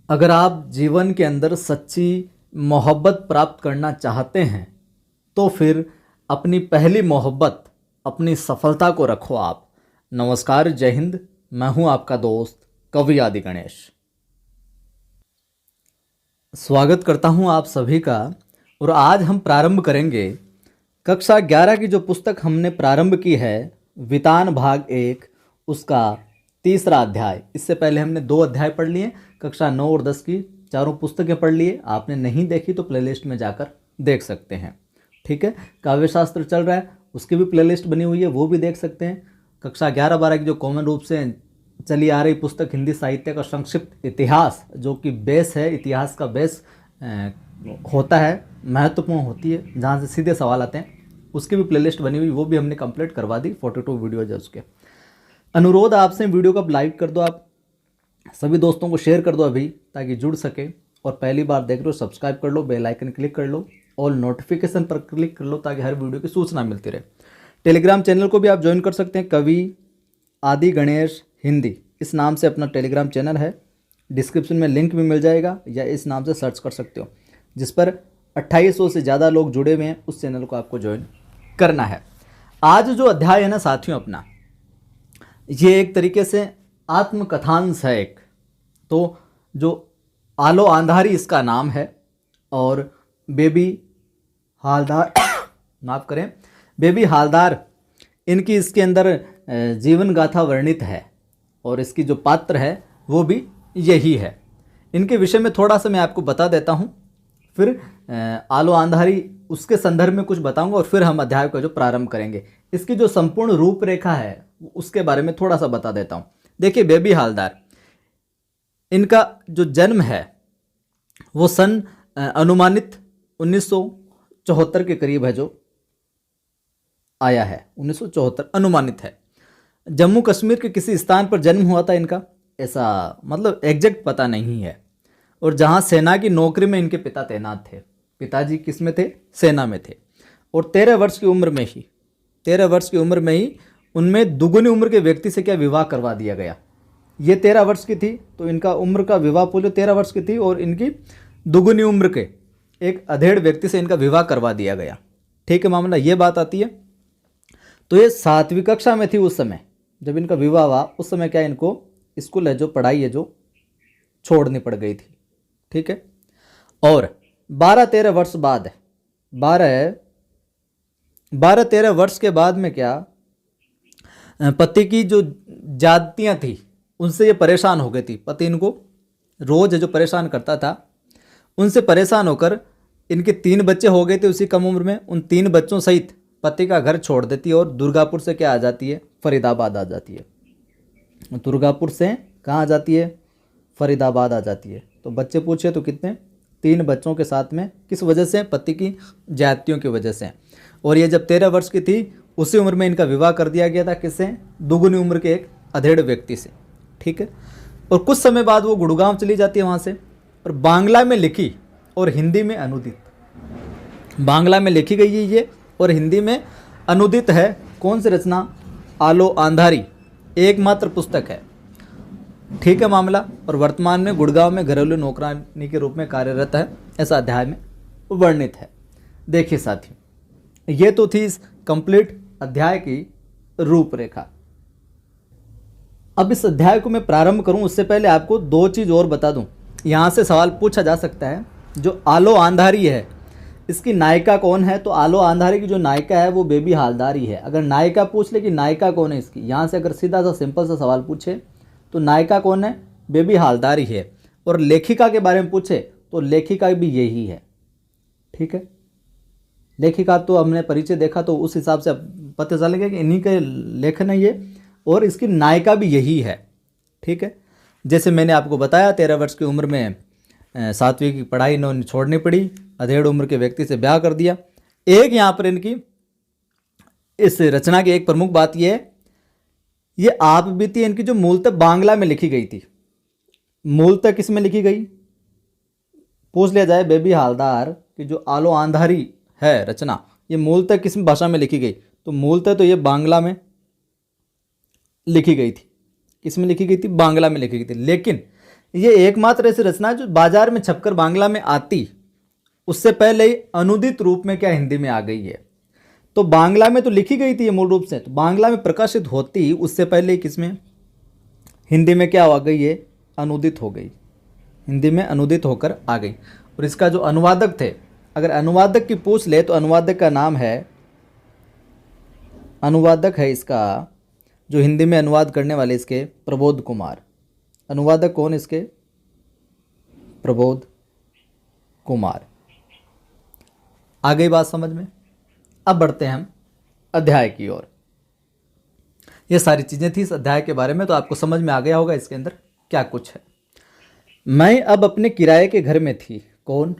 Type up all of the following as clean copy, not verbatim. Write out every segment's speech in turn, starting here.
अगर आप जीवन के अंदर सच्ची मोहब्बत प्राप्त करना चाहते हैं तो फिर अपनी पहली मोहब्बत, अपनी सफलता को रखो आप। नमस्कार, जय हिंद। मैं हूं आपका दोस्त कवि आदि गणेश। स्वागत करता हूं आप सभी का। और आज हम प्रारंभ करेंगे कक्षा 11 की जो पुस्तक हमने प्रारंभ की है, वितान भाग 1, उसका तीसरा अध्याय। इससे पहले हमने 2 अध्याय पढ़ लिए, कक्षा 9 और 10 की चारों पुस्तकें पढ़ लिए। आपने नहीं देखी तो प्लेलिस्ट में जाकर देख सकते हैं। ठीक है, काव्यशास्त्र चल रहा है, उसकी भी प्लेलिस्ट बनी हुई है, वो भी देख सकते हैं। कक्षा 11-12 की जो कॉमन रूप से चली आ रही पुस्तक हिंदी साहित्य का संक्षिप्त इतिहास, जो कि बेस है, इतिहास का बेस होता है, महत्वपूर्ण होती है, जहाँ से सीधे सवाल आते हैं, उसकी भी प्लेलिस्ट बनी हुई, वो भी हमने कंप्लीट करवा दी। 42 वीडियोज है उसके। अनुरोध आपसे, वीडियो को लाइक कर दो, आप सभी दोस्तों को शेयर कर दो अभी, ताकि जुड़ सके। और पहली बार देख रहे हो सब्सक्राइब कर लो, बेल आइकन क्लिक कर लो, और नोटिफिकेशन पर क्लिक कर लो ताकि हर वीडियो की सूचना मिलती रहे। टेलीग्राम चैनल को भी आप ज्वाइन कर सकते हैं, कवि आदि गणेश हिंदी, इस नाम से अपना टेलीग्राम चैनल है। डिस्क्रिप्शन में लिंक भी मिल जाएगा, या इस नाम से सर्च कर सकते हो, जिस पर 2800 से ज़्यादा लोग जुड़े हुए हैं। उस चैनल को आपको ज्वाइन करना है। आज जो अध्याय है ना साथियों अपना, ये एक तरीके से आत्मकथांश है एक। तो जो आलो आंधारी इसका नाम है, और बेबी हालदार माफ़ करें, बेबी हालदार, इनकी इसके अंदर जीवन गाथा वर्णित है, और इसकी जो पात्र है वो भी यही है। इनके विषय में थोड़ा सा मैं आपको बता देता हूँ, फिर आलो आंधारी उसके संदर्भ में कुछ बताऊंगा, और फिर हम अध्याय को जो प्रारंभ करेंगे। इसकी जो संपूर्ण रूपरेखा है उसके बारे में थोड़ा सा बता देता हूँ। देखिए, बेबी हालदार, इनका जो जन्म है वो सन अनुमानित 1974 के करीब है, जो आया है 1974 अनुमानित है। जम्मू कश्मीर के किसी स्थान पर जन्म हुआ था इनका, ऐसा मतलब एग्जैक्ट पता नहीं है। और जहाँ सेना की नौकरी में इनके पिता तैनात थे। पिताजी किस में थे? सेना में थे। और 13 वर्ष की उम्र में ही उनमें दुगुनी उम्र के व्यक्ति से क्या विवाह करवा दिया गया। ये 13 वर्ष की थी, तो इनका उम्र का विवाह पूरे 13 वर्ष की थी, और इनकी दुगुनी उम्र के एक अधेड़ व्यक्ति से इनका विवाह करवा दिया गया। ठीक है, मामला ये बात आती है। तो ये 7वीं कक्षा में थी उस समय जब इनका विवाह हुआ। उस समय क्या इनको स्कूल है, जो पढ़ाई है, जो छोड़नी पड़ गई थी। ठीक है, और 12-13 वर्ष बाद, 12-13 वर्ष के बाद में क्या, पति की जो जातियाँ थी उनसे ये परेशान हो गई थी। पति इनको रोज़ जो परेशान करता था, उनसे परेशान होकर इनके 3 बच्चे हो गए थे उसी कम उम्र में। उन 3 बच्चों सहित पति का घर छोड़ देती है, और दुर्गापुर से क्या आ जाती है, फरीदाबाद आ जाती है। दुर्गापुर से कहाँ आ जाती है? फरीदाबाद आ जाती है। तो बच्चे पूछे तो कितने? 3 बच्चों के साथ में। किस वजह से? पति की जातियों की वजह से। और ये जब 13 वर्ष की थी, उसी उम्र में इनका विवाह कर दिया गया था। किससे? दुगुनी उम्र के एक अधेड़ व्यक्ति से। ठीक है, और कुछ समय बाद वो गुड़गांव चली जाती है वहाँ से, और बांग्ला में लिखी और हिंदी में अनुदित, बांग्ला में लिखी गई है ये, और हिंदी में अनुदित है। कौन सी रचना? आलो आंधारी, एकमात्र पुस्तक है। ठीक है मामला। और वर्तमान में गुड़गांव में घरेलू नौकरानी के रूप में कार्यरत है, ऐसा अध्याय में वर्णित है। देखिए साथियों, ये तो थी इस कंप्लीट अध्याय की रूपरेखा। अब इस अध्याय को मैं प्रारंभ करूं उससे पहले आपको 2 चीज़ और बता दूं। यहाँ से सवाल पूछा जा सकता है, जो आलो आंधारी है इसकी नायिका कौन है? तो आलो आंधारी की जो नायिका है वो बेबी हालदार ही है। अगर नायिका पूछ ले कि नायिका कौन है इसकी, यहाँ से अगर सीधा सा सिंपल सा सवाल पूछे तो नायिका कौन है? बेबी हालदार ही है। और लेखिका के बारे में पूछे तो लेखिका भी यही है। ठीक है, लेखिका तो हमने परिचय देखा तो उस हिसाब से पता चलेगा कि इन्हीं के लेखन है ये, और इसकी नायिका भी यही है। ठीक है, जैसे मैंने आपको बताया 13 वर्ष की उम्र में 7वीं की पढ़ाई इन्होंने छोड़नी पड़ी, अधेड़ उम्र के व्यक्ति से ब्याह कर दिया। एक यहाँ पर इनकी इस रचना की एक प्रमुख बात यह है, ये आप बीती इनकी जो मूलतः बांग्ला में लिखी गई थी। मूलतः किस में लिखी गई? पूछ लिया जाए बेबी हालदार की जो आलो आंधारी है रचना, ये मूलतः किस भाषा में लिखी गई? तो मूलतः तो ये बांग्ला में लिखी गई थी। किस में लिखी गई थी? बांग्ला में लिखी गई थी। लेकिन ये एकमात्र ऐसी रचना है जो बाजार में छपकर बांग्ला में आती, उससे पहले ही अनुदित रूप में क्या हिंदी में आ गई है। तो बांग्ला में तो लिखी गई थी ये मूल रूप से, तो बांग्ला में प्रकाशित होती उससे पहले ही किसमें, हिंदी में क्या आ गई, ये अनुदित हो गई, हिंदी में अनुदित होकर आ गई। और इसका जो अनुवादक थे, अगर अनुवादक की पूछ ले तो अनुवादक का नाम है, अनुवादक है इसका जो हिंदी में अनुवाद करने वाले इसके, प्रबोध कुमार। अनुवादक कौन इसके, प्रबोध कुमार। आ गई बात समझ में। अब बढ़ते हैं हम अध्याय की ओर। ये सारी चीज़ें थी इस अध्याय के बारे में, तो आपको समझ में आ गया होगा इसके अंदर क्या कुछ है। मैं अब अपने किराए के घर में थी। कौन,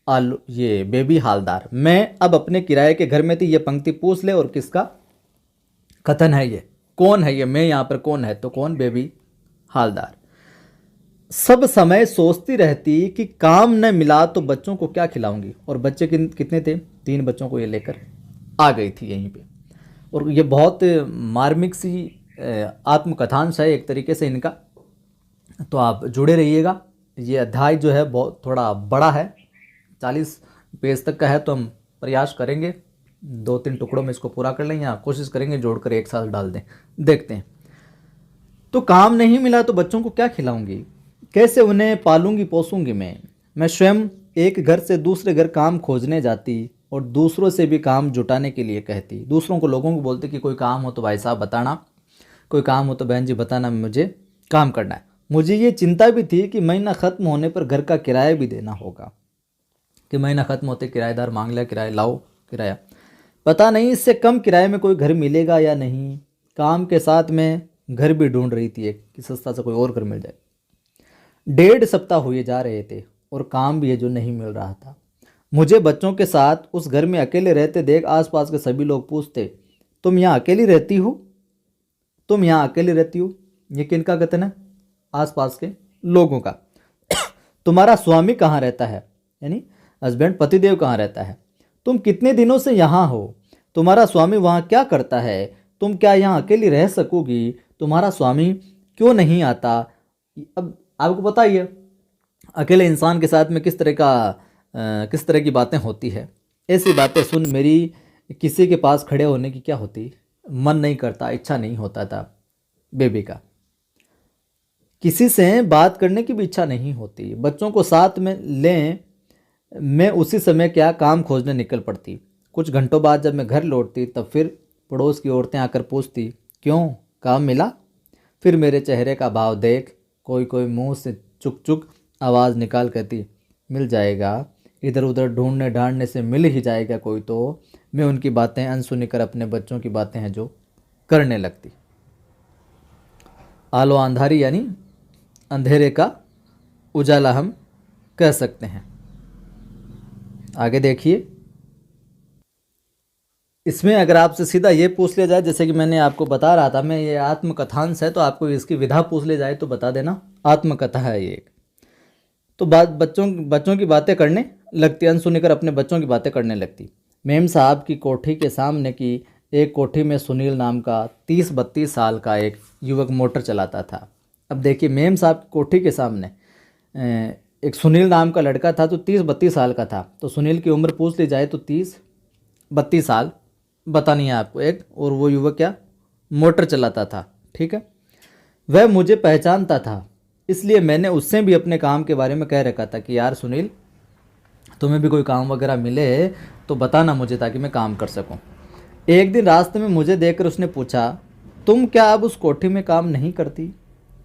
आलू, ये बेबी हालदार। मैं अब अपने किराए के घर में थी, ये पंक्ति पूछ ले और किसका कथन है, ये कौन है, ये मैं यहाँ पर कौन है, तो कौन, बेबी हालदार। सब समय सोचती रहती कि काम न मिला तो बच्चों को क्या खिलाऊंगी। और बच्चे कितने थे, 3 बच्चों को ये लेकर आ गई थी यहीं पे। और ये बहुत मार्मिक सी आत्मकथांश है एक तरीके से इनका, तो आप जुड़े रहिएगा। ये अध्याय जो है बहुत थोड़ा बड़ा है, 40 पेज तक का है, तो हम प्रयास करेंगे 2-3 टुकड़ों में इसको पूरा कर लें, या कोशिश करेंगे जोड़कर एक साथ डाल दें। देखते हैं। तो काम नहीं मिला तो बच्चों को क्या खिलाऊंगी, कैसे उन्हें पालूंगी पोसूंगी मैं स्वयं एक घर से दूसरे घर काम खोजने जाती और दूसरों से भी काम जुटाने के लिए कहती। दूसरों को, लोगों को बोलते कि कोई काम हो तो भाई साहब बताना, कोई काम हो तो बहन जी बताना, मुझे काम करना है। मुझे ये चिंता भी थी कि महीना ख़त्म होने पर घर का किराया भी देना होगा, कि महीना ख़त्म होते किराएदार मांग लिया, किराया लाओ किराया, पता नहीं इससे कम किराए में कोई घर मिलेगा या नहीं। काम के साथ में घर भी ढूंढ रही थी एक, कि सस्ता सा कोई और घर मिल जाए। 1.5 सप्ताह हुए जा रहे थे और काम भी है जो नहीं मिल रहा था। मुझे बच्चों के साथ उस घर में अकेले रहते देख आसपास के सभी लोग पूछते, तुम यहाँ अकेली रहती हो, तुम यहाँ अकेली रहती हो। ये किनका कथन है, आसपास के लोगों का। तुम्हारा स्वामी कहाँ रहता है, यानी हस्बैंड पतिदेव कहाँ रहता है। तुम कितने दिनों से यहाँ हो, तुम्हारा स्वामी वहाँ क्या करता है, तुम क्या यहाँ अकेली रह सकोगी, तुम्हारा स्वामी क्यों नहीं आता। अब आपको पता ही है अकेले इंसान के साथ में किस तरह की बातें होती है। ऐसी बातें सुन मेरी किसी के पास खड़े होने की क्या होती, मन नहीं करता, इच्छा नहीं होता था बेबी का। किसी से बात करने की भी इच्छा नहीं होती। बच्चों को साथ में लें, मैं उसी समय क्या काम खोजने निकल पड़ती। कुछ घंटों बाद जब मैं घर लौटती तब फिर पड़ोस की औरतें आकर पूछती, क्यों, काम मिला। फिर मेरे चेहरे का भाव देख कोई कोई मुंह से चुक चुक आवाज़ निकाल कहती, मिल जाएगा, इधर उधर ढूंढने ढांढने से मिल ही जाएगा कोई तो। मैं उनकी बातें अनसुनी कर अपने बच्चों की बातें हैं जो करने लगती। आलो अंधारी यानी अंधेरे का उजाला हम कह सकते हैं। आगे देखिए, इसमें अगर आपसे सीधा ये पूछ लिया जाए, जैसे कि मैंने आपको बता रहा था, मैं ये आत्मकथांश है, तो आपको इसकी विधा पूछ ले जाए तो बता देना आत्मकथा है ये एक। तो बच्चों की बातें करने लगती, अनसुनी कर अपने बच्चों की बातें करने लगती। मेम साहब की कोठी के सामने की एक कोठी में सुनील नाम का 30-32 साल का एक युवक मोटर चलाता था। अब देखिए, मेम साहब की कोठी के सामने एक सुनील नाम का लड़का था जो 30-32 साल का था। तो सुनील की उम्र पूछ ली जाए तो 30-32 साल बतानी है आपको एक, और वो युवक क्या, मोटर चलाता था। ठीक है, वह मुझे पहचानता था, इसलिए मैंने उससे भी अपने काम के बारे में कह रखा था कि यार सुनील, तुम्हें भी कोई काम वगैरह मिले तो बताना मुझे, ताकि मैं काम कर सकूं। एक दिन रास्ते में मुझे देखकर उसने पूछा, तुम क्या अब उस कोठी में काम नहीं करती।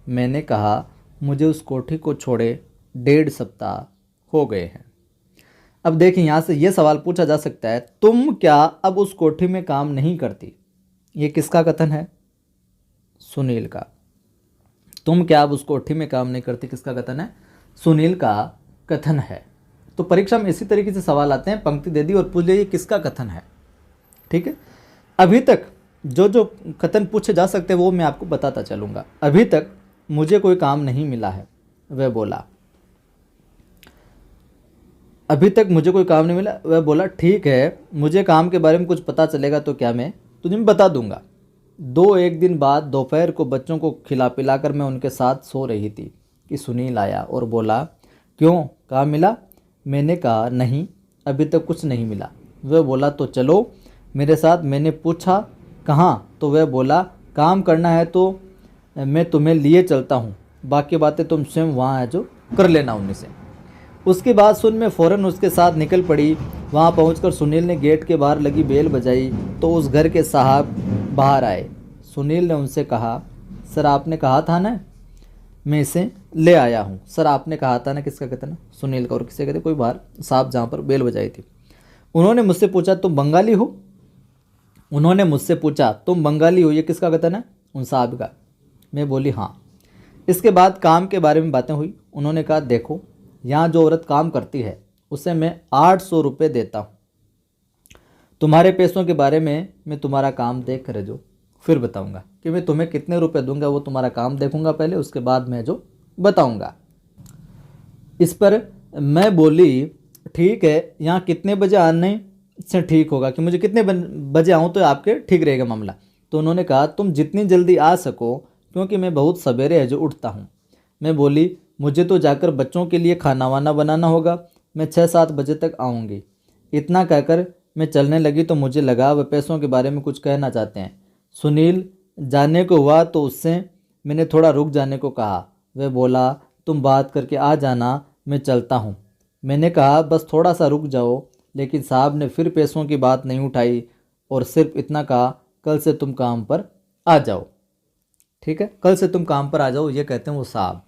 मैंने कहा, मुझे उस कोठी को छोड़े 1.5 सप्ताह हो गए हैं। अब देखिए, यहाँ से ये सवाल पूछा जा सकता है, तुम क्या अब उस कोठी में काम नहीं करती। ये किसका कथन है, सुनील का। तुम क्या अब उस कोठी में काम नहीं करती, किसका कथन है, सुनील का कथन है। तो परीक्षा में इसी तरीके से सवाल आते हैं, पंक्ति दे दी और पूछ लिया किसका कथन है। ठीक है, अभी तक जो जो कथन पूछे जा सकते हैं वो मैं आपको बताता चलूँगा। अभी तक मुझे कोई काम नहीं मिला है, वह बोला। अभी तक मुझे कोई काम नहीं मिला, वह बोला, ठीक है, मुझे काम के बारे में कुछ पता चलेगा तो क्या मैं तुझे बता दूंगा। 2-1 दिन बाद दोपहर को बच्चों को खिला पिलाकर मैं उनके साथ सो रही थी कि सुनील आया और बोला, क्यों, कहाँ मिला? मैंने कहा, नहीं, अभी तक कुछ नहीं मिला। वह बोला, तो चलो मेरे साथ। मैंने पूछा, कहाँ? तो वह बोला, काम करना है तो मैं तुम्हें लिए चलता हूँ, बाकी बातें तुम स्वयं वहाँ है जो कर लेना उन्हीं से। उसकी बात सुन मैं फ़ौरन उसके साथ निकल पड़ी। वहाँ पहुंचकर सुनील ने गेट के बाहर लगी बेल बजाई तो उस घर के साहब बाहर आए। सुनील ने उनसे कहा, सर आपने कहा था ना मैं इसे ले आया हूँ। सर आपने कहा था ना, किसका कहते ना, सुनील का। और किसे कहते, कोई बाहर साहब जहाँ पर बेल बजाई थी। उन्होंने मुझसे पूछा, तुम बंगाली हो? उन्होंने मुझसे पूछा, तुम बंगाली हो? ये किसका कहता ना, उन साहब का। मैं बोली, हाँ। इसके बाद काम के बारे में बातें हुई। उन्होंने कहा, देखो यहाँ जो औरत काम करती है उसे मैं 800 रुपये देता हूँ। तुम्हारे पैसों के बारे में मैं तुम्हारा काम देख कर जो फिर बताऊंगा कि मैं तुम्हें कितने रुपए दूंगा। वो तुम्हारा काम देखूंगा पहले, उसके बाद मैं जो बताऊंगा। इस पर मैं बोली, ठीक है, यहाँ कितने बजे आने से ठीक होगा, कि मुझे कितने बजे आऊँ तो आपके ठीक रहेगा मामला? तो उन्होंने कहा, तुम जितनी जल्दी आ सको, क्योंकि मैं बहुत सवेरे है जो उठता हूँ। मैं बोली, मुझे तो जाकर बच्चों के लिए खाना वाना बनाना होगा, मैं 6-7 बजे तक आऊँगी। इतना कहकर मैं चलने लगी तो मुझे लगा वह पैसों के बारे में कुछ कहना चाहते हैं। सुनील जाने को हुआ तो उससे मैंने थोड़ा रुक जाने को कहा। वह बोला, तुम बात करके आ जाना, मैं चलता हूँ। मैंने कहा, बस थोड़ा सा रुक जाओ, लेकिन साहब ने फिर पैसों की बात नहीं उठाई और सिर्फ इतना कहा, कल से तुम काम पर आ जाओ। ठीक है, कल से तुम काम पर आ जाओ, ये कहते हैं वो साहब।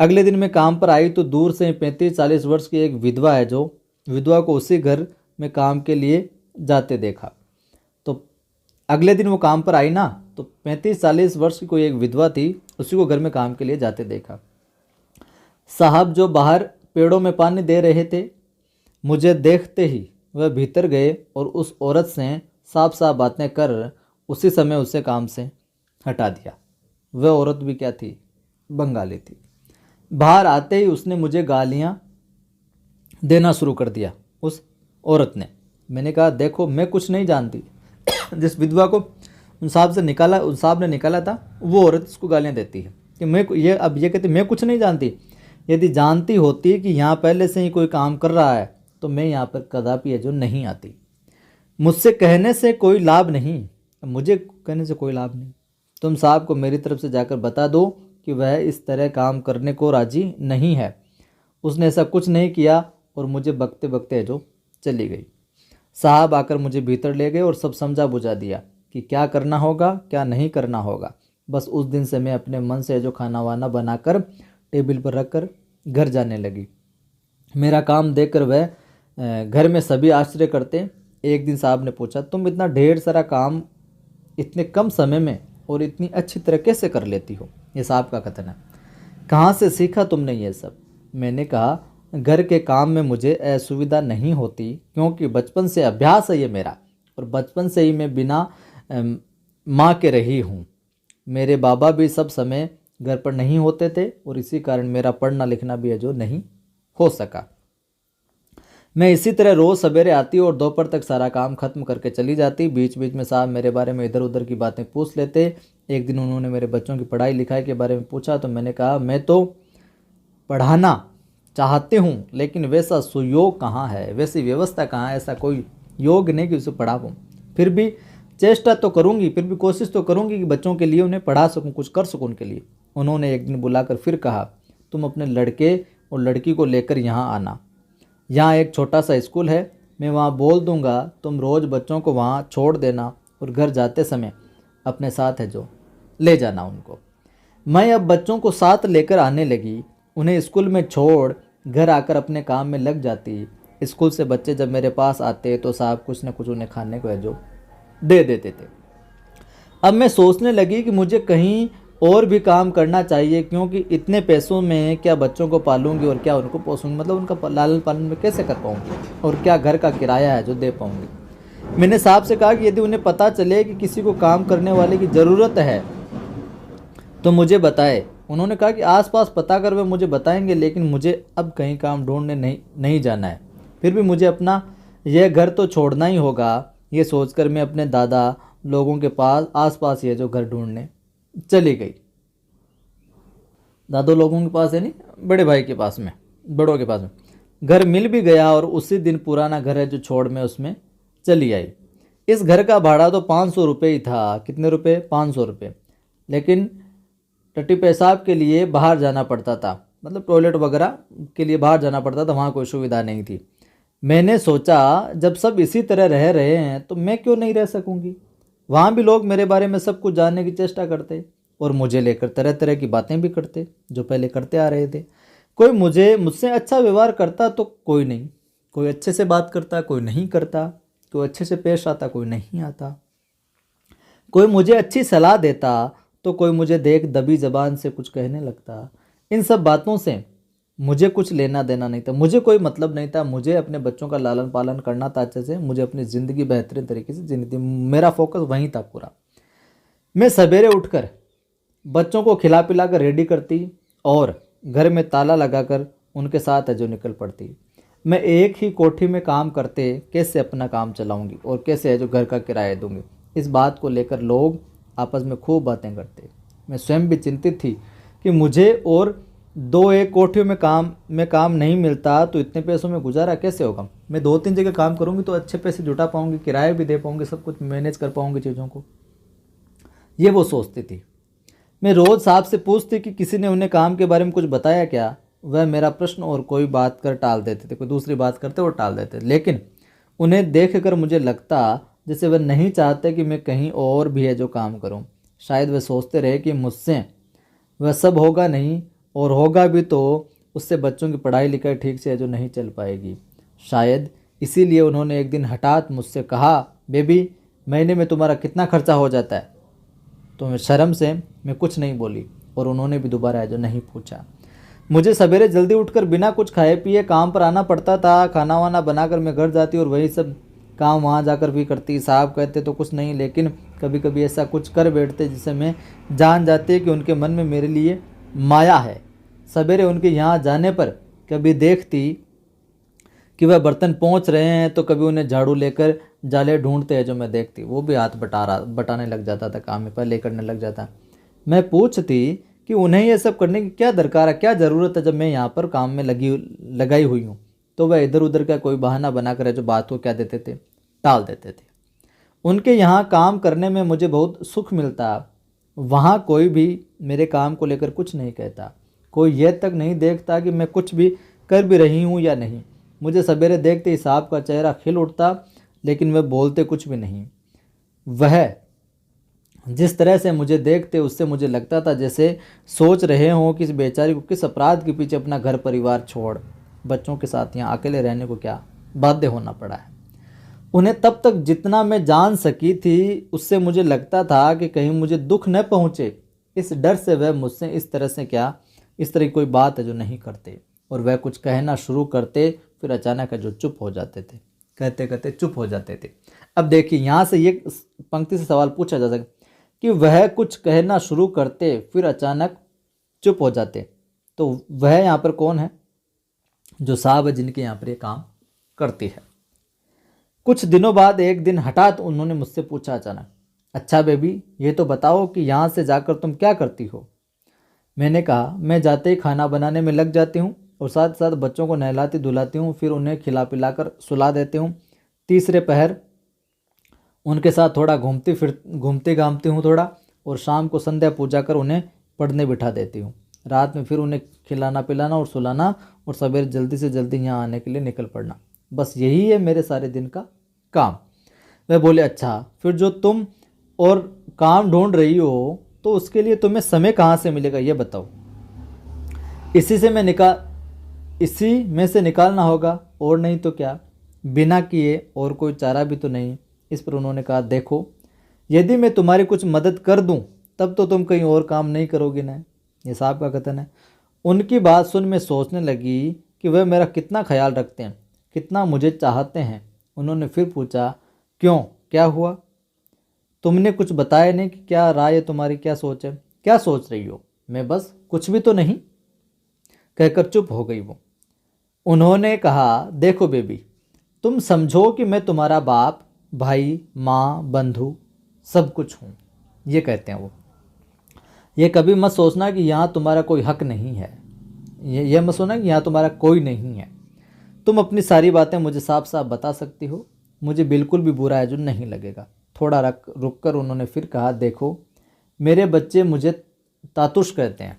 अगले दिन मैं काम पर आई तो दूर से 35-40 वर्ष की एक विधवा है जो विधवा को उसी घर में काम के लिए जाते देखा। तो अगले दिन वो काम पर आई ना, तो 35-40 वर्ष की कोई एक विधवा थी, उसी को घर में काम के लिए जाते देखा। साहब जो बाहर पेड़ों में पानी दे रहे थे, मुझे देखते ही वह भीतर गए और उस औरत से साफ साफ बातें कर उसी समय उसे काम से हटा दिया। वह औरत भी क्या थी, बंगाली थी। बाहर आते ही उसने मुझे गालियां देना शुरू कर दिया, उस औरत ने। मैंने कहा, देखो मैं कुछ नहीं जानती। जिस विधवा को उन साहब ने निकाला था, वो औरत इसको गालियां देती है कि मैं ये कहती, मैं कुछ नहीं जानती। यदि जानती होती कि यहाँ पहले से ही कोई काम कर रहा है तो मैं यहाँ पर कदापि है जो नहीं आती। मुझसे कहने से कोई लाभ नहीं, मुझे कहने से कोई लाभ नहीं। तुम साहब को मेरी तरफ से जाकर बता दो कि वह इस तरह काम करने को राजी नहीं है। उसने ऐसा कुछ नहीं किया और मुझे बकते बकते जो चली गई। साहब आकर मुझे भीतर ले गए और सब समझा बुझा दिया कि क्या करना होगा क्या नहीं करना होगा। बस उस दिन से मैं अपने मन से जो खाना वाना बनाकर टेबल पर रखकर घर जाने लगी। मेरा काम देखकर वह घर में सभी आश्चर्य करते। एक दिन साहब ने पूछा, तुम इतना ढेर सारा काम इतने कम समय में और इतनी अच्छी तरह कैसे कर लेती हो? ये साहब का कथन है। कहाँ से सीखा तुमने ये सब? मैंने कहा, घर के काम में मुझे असुविधा नहीं होती, क्योंकि बचपन से अभ्यास है ये मेरा, और बचपन से ही मैं बिना माँ के रही हूँ। मेरे बाबा भी सब समय घर पर नहीं होते थे और इसी कारण मेरा पढ़ना लिखना भी है जो नहीं हो सका। मैं इसी तरह रोज़ सवेरे आती और दोपहर तक सारा काम खत्म करके चली जाती। बीच बीच में साहब मेरे बारे में इधर उधर की बातें पूछ लेते। एक दिन उन्होंने मेरे बच्चों की पढ़ाई लिखाई के बारे में पूछा तो मैंने कहा, मैं तो पढ़ाना चाहती हूँ, लेकिन वैसा सुयोग कहाँ है, वैसी व्यवस्था कहाँ है, ऐसा कोई योग नहीं कि उसे पढ़ा पाऊँ। फिर भी चेष्टा तो करूँगी, फिर भी कोशिश तो करूँगी कि बच्चों के लिए उन्हें पढ़ा सकूँ, कुछ कर सकूँ उनके लिए। उन्होंने एक दिन बुलाकर फिर कहा, तुम अपने लड़के और लड़की को लेकर यहाँ आना। यहाँ एक छोटा सा स्कूल है, मैं वहाँ बोल दूँगा, तुम रोज़ बच्चों को वहाँ छोड़ देना और घर जाते समय अपने साथ है जो ले जाना उनको। मैं अब बच्चों को साथ लेकर आने लगी, उन्हें स्कूल में छोड़ घर आकर अपने काम में लग जाती। स्कूल से बच्चे जब मेरे पास आते तो साहब कुछ न कुछ उन्हें खाने को है जो दे देते थे। अब मैं सोचने लगी कि मुझे कहीं और भी काम करना चाहिए, क्योंकि इतने पैसों में क्या बच्चों को पालूंगी और क्या उनको पोसूंगी, मतलब उनका लालन पालन में कैसे कर पाऊंगी, और क्या घर का किराया है जो दे पाऊंगी। मैंने साहब से कहा कि यदि उन्हें पता चले कि किसी को काम करने वाले की ज़रूरत है तो मुझे बताए। उन्होंने कहा कि आसपास पता कर वे मुझे बताएंगे, लेकिन मुझे अब कहीं काम ढूंढने नहीं जाना है। फिर भी मुझे अपना यह घर तो छोड़ना ही होगा। ये सोचकर मैं अपने दादा लोगों के पास आसपास ये जो घर ढूंढने चली गई। दादो लोगों के पास है नहीं, बड़े भाई के पास में, बड़ों के पास में। घर मिल भी गया और उसी दिन पुराना घर है जो छोड़ में उसमें चली आई। इस घर का भाड़ा तो 500 रुपये ही था। कितने रुपए? 500 रुपये। लेकिन टट्टी पेशाब के लिए बाहर जाना पड़ता था, मतलब टॉयलेट वगैरह के लिए बाहर जाना पड़ता था, वहाँ कोई सुविधा नहीं थी। मैंने सोचा जब सब इसी तरह रह रहे हैं तो मैं क्यों नहीं रह सकूंगी। वहाँ भी लोग मेरे बारे में सब कुछ जानने की चेष्टा करते और मुझे लेकर तरह तरह की बातें भी करते जो पहले करते आ रहे थे। कोई मुझसे अच्छा व्यवहार करता तो कोई नहीं, कोई अच्छे से बात करता, कोई नहीं करता, कोई अच्छे से पेश आता, कोई नहीं आता। कोई मुझे अच्छी सलाह देता तो कोई मुझे देख दबी जबान से कुछ कहने लगता। इन सब बातों से मुझे कुछ लेना देना नहीं था, मुझे कोई मतलब नहीं था। मुझे अपने बच्चों का लालन पालन करना था अच्छे से, मुझे अपनी ज़िंदगी बेहतरीन तरीके से जीनी थी। मेरा फोकस वहीं था पूरा। मैं सवेरे उठकर बच्चों को खिला पिला कर रेडी करती और घर में ताला लगाकर उनके साथ है जो निकल पड़ती। मैं एक ही कोठी में काम करते कैसे अपना काम चलाऊंगी और कैसे है जो घर का किराया दूंगी। इस बात को लेकर लोग आपस में खूब बातें करते। मैं स्वयं भी चिंतित थी कि मुझे और दो एक कोठियों में काम नहीं मिलता तो इतने पैसों में गुजारा कैसे होगा। मैं 2-3 जगह काम करूंगी तो अच्छे पैसे जुटा पाऊंगी, किराया भी दे पाऊंगी, सब कुछ मैनेज कर पाऊंगी चीज़ों को। ये वो सोचती थी। मैं रोज़ साहब से पूछती कि किसी ने उन्हें काम के बारे में कुछ बताया क्या। वह मेरा प्रश्न और कोई बात कर टाल देते थे, कोई दूसरी बात करते और टाल देते। लेकिन उन्हें देख कर मुझे लगता जैसे वह नहीं चाहते कि मैं कहीं और भी है जो काम करूं। शायद वह सोचते रहे कि मुझसे वह सब होगा नहीं, और होगा भी तो उससे बच्चों की पढ़ाई लिखाई ठीक से है जो नहीं चल पाएगी। शायद इसीलिए उन्होंने एक दिन हठात मुझसे कहा, बेबी महीने में तुम्हारा कितना खर्चा हो जाता है। तो मैं शर्म से मैं कुछ नहीं बोली और उन्होंने भी दोबारा है जो नहीं पूछा। मुझे सवेरे जल्दी उठकर बिना कुछ खाए पिए काम पर आना पड़ता था। खाना वाना बनाकर मैं घर जाती और वही सब काम वहाँ जाकर भी करती। साहब कहते तो कुछ नहीं, लेकिन कभी कभी ऐसा कुछ कर बैठते जिससे मैं जान जाती कि उनके मन में मेरे लिए माया है। सवेरे उनके यहाँ जाने पर कभी देखती कि वह बर्तन पहुँच रहे हैं तो कभी उन्हें झाड़ू लेकर जाले ढूंढते हैं जो मैं देखती। वो भी हाथ बटाने लग जाता था, काम में पहले करने लग जाता। मैं पूछती कि उन्हें ये सब करने की क्या दरकार है, क्या ज़रूरत है जब मैं यहाँ पर काम में लगाई हुई हूँ। तो वह इधर उधर का कोई बहाना बनाकर जो बात को क्या देते थे, टाल देते थे। उनके यहाँ काम करने में मुझे बहुत सुख मिलता। वहाँ कोई भी मेरे काम को लेकर कुछ नहीं कहता, कोई यह तक नहीं देखता कि मैं कुछ भी कर भी रही हूँ या नहीं। मुझे सवेरे देखते ही साहब का चेहरा खिल उठता, लेकिन वह बोलते कुछ भी नहीं। वह जिस तरह से मुझे देखते उससे मुझे लगता था जैसे सोच रहे हों कि इस बेचारी को किस अपराध के पीछे अपना घर परिवार छोड़ बच्चों के साथ यहाँ अकेले रहने को क्या बाध्य होना पड़ा है। उन्हें तब तक जितना मैं जान सकी थी उससे मुझे लगता था कि कहीं मुझे दुख न पहुँचे, इस डर से वह मुझसे इस तरह की कोई बात है जो नहीं करते। और वह कुछ कहना शुरू करते फिर अचानक जो चुप हो जाते थे, कहते कहते चुप हो जाते थे। अब देखिए यहाँ से ये पंक्ति से सवाल पूछा जा सकता कि वह कुछ कहना शुरू करते फिर अचानक चुप हो जाते, तो वह यहाँ पर कौन है? जो साहब है जिनके यहाँ पर ये काम करती है। कुछ दिनों बाद एक दिन हठात उन्होंने मुझसे पूछा अचानक, अच्छा बेबी ये तो बताओ कि यहाँ से जाकर तुम क्या करती हो। मैंने कहा, मैं जाते ही खाना बनाने में लग जाती हूँ और साथ साथ बच्चों को नहलाती धुलाती हूँ, फिर उन्हें खिला पिलाकर सुला देती हूँ। तीसरे पहर उनके साथ थोड़ा घूमती घामती हूँ थोड़ा, और शाम को संध्या पूजा कर उन्हें पढ़ने बिठा देती हूँ। रात में फिर उन्हें खिलाना पिलाना और सुलाना, और सवेरे जल्दी से जल्दी यहाँ आने के लिए निकल पड़ना। बस यही है मेरे सारे दिन का काम। वह बोले, अच्छा फिर जो तुम और काम ढूंढ रही हो तो उसके लिए तुम्हें समय कहाँ से मिलेगा ये बताओ। इसी में से निकालना होगा, और नहीं तो क्या, बिना किए और कोई चारा भी तो नहीं। इस पर उन्होंने कहा, देखो यदि मैं तुम्हारी कुछ मदद कर दूं तब तो तुम कहीं और काम नहीं करोगे ना, ये साहब का कथन है। उनकी बात सुन मैं सोचने लगी कि वह मेरा कितना ख्याल रखते हैं, कितना मुझे चाहते हैं। उन्होंने फिर पूछा, क्यों, क्या हुआ? तुमने कुछ बताया नहीं कि क्या राय है तुम्हारी, क्या सोच है, क्या सोच रही हो? मैं बस कुछ भी तो नहीं कहकर चुप हो गई वो। उन्होंने कहा, देखो बेबी तुम समझो कि मैं तुम्हारा बाप, भाई, माँ, बंधु सब कुछ हूँ, ये कहते हैं वो। ये कभी मत सोचना कि यहाँ तुम्हारा कोई हक नहीं है, ये मत सोचना कि यहाँ तुम्हारा कोई नहीं है। तुम अपनी सारी बातें मुझे साफ साफ बता सकती हो, मुझे बिल्कुल भी बुरा है जो नहीं लगेगा। थोड़ा रुक कर उन्होंने फिर कहा, देखो मेरे बच्चे मुझे तातुश कहते हैं।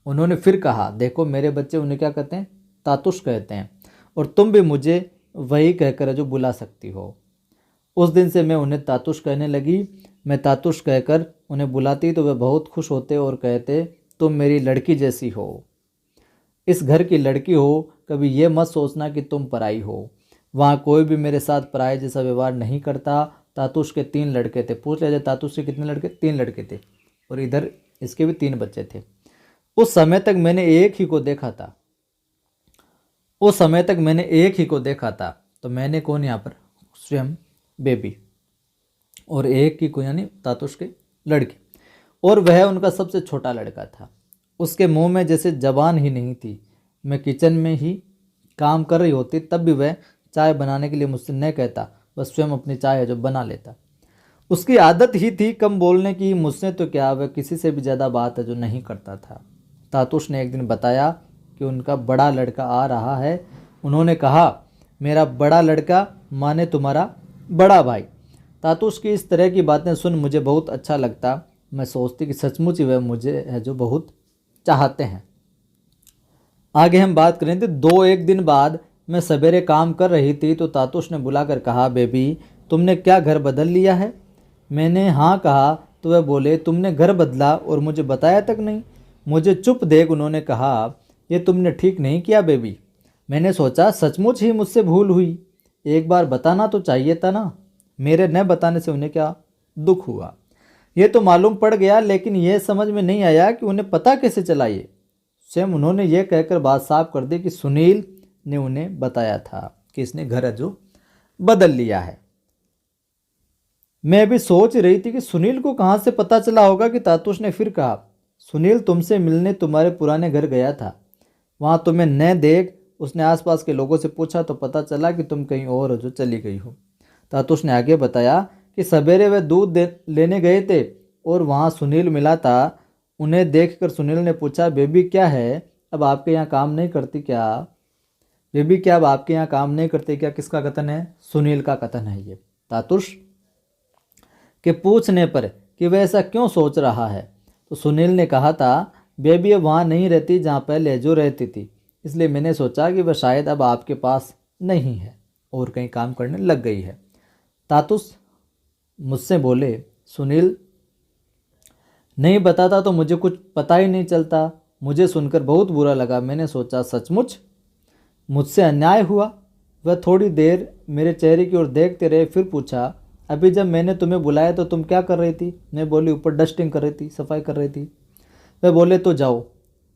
उन्होंने फिर कहा, देखो मेरे बच्चे उन्हें क्या कहते हैं, तातुश कहते हैं, और तुम भी मुझे वही कहकर जो बुला सकती हो। उस दिन से मैं उन्हें तातुश कहने लगी। मैं तातुश कहकर उन्हें बुलाती तो वे बहुत खुश होते और कहते, तुम मेरी लड़की जैसी हो, इस घर की लड़की हो, कभी ये मत सोचना कि तुम पराई हो। वहाँ कोई भी मेरे साथ पराये जैसा व्यवहार नहीं करता। तातुश के 3 लड़के थे। पूछ लिया, तातुश के कितने लड़के? 3 लड़के थे, और इधर इसके भी 3 बच्चे थे। उस समय तक मैंने एक ही को देखा था। तो मैंने कौन यहाँ पर? स्वयं बेबी, और एक ही को यानी तातुश के लड़के, और वह उनका सबसे छोटा लड़का था। उसके मुंह में जैसे जबान ही नहीं थी। मैं किचन में ही काम कर रही होती तब भी वह चाय बनाने के लिए मुझसे न कहता, बस स्वयं अपनी चाय है जो बना लेता। उसकी आदत ही थी कम बोलने की। मुझसे तो क्या, वह किसी से भी ज़्यादा बात है जो नहीं करता था। तातुश ने एक दिन बताया कि उनका बड़ा लड़का आ रहा है। उन्होंने कहा, मेरा बड़ा लड़का माने तुम्हारा बड़ा भाई। तातुश की इस तरह की बातें सुन मुझे बहुत अच्छा लगता। मैं सोचती कि सचमुच ही वह मुझे है जो बहुत चाहते हैं। आगे हम बात करें तो 2-1 दिन बाद मैं सवेरे काम कर रही थी तो तातुश ने बुलाकर कहा, बेबी तुमने क्या घर बदल लिया है? मैंने हाँ कहा तो वह बोले, तुमने घर बदला और मुझे बताया तक नहीं। मुझे चुप देख उन्होंने कहा, ये तुमने ठीक नहीं किया बेबी। मैंने सोचा सचमुच ही मुझसे भूल हुई, एक बार बताना तो चाहिए था ना। मेरे न बताने से उन्हें क्या दुख हुआ ये तो मालूम पड़ गया, लेकिन यह समझ में नहीं आया कि उन्हें पता कैसे चला। ये स्वयं उन्होंने ये कहकर बात साफ कर दी कि सुनील ने उन्हें बताया था कि इसने घर जो बदल लिया है। मैं भी सोच रही थी कि सुनील को कहाँ से पता चला होगा कि तातुश ने फिर कहा, सुनील तुमसे मिलने तुम्हारे पुराने घर गया था, वहाँ तुम्हें न देख उसने आसपास के लोगों से पूछा तो पता चला कि तुम कहीं और हो जो चली गई हो। तातुश ने आगे बताया कि सवेरे वे दूध लेने गए थे और वहाँ सुनील मिला था। उन्हें देखकर सुनील ने पूछा, बेबी क्या है, अब आपके यहाँ काम नहीं करती क्या? बेबी क्या अब आपके यहाँ काम नहीं करते क्या? किसका कथन है? सुनील का कथन है ये। तातुश के पूछने पर कि वह ऐसा क्यों सोच रहा है तो सुनील ने कहा था, बेबी अब वहाँ नहीं रहती जहाँ पहले जो रहती थी, इसलिए मैंने सोचा कि वह शायद अब आपके पास नहीं है और कहीं काम करने लग गई है। तातुश मुझसे बोले, सुनील नहीं बताता तो मुझे कुछ पता ही नहीं चलता। मुझे सुनकर बहुत बुरा लगा। मैंने सोचा सचमुच मुझसे अन्याय हुआ। वह थोड़ी देर मेरे चेहरे की ओर देखते रहे, फिर पूछा, अभी जब मैंने तुम्हें बुलाया तो तुम क्या कर रही थी? मैं बोली, ऊपर डस्टिंग कर रही थी, सफाई कर रही थी। वह बोले, तो जाओ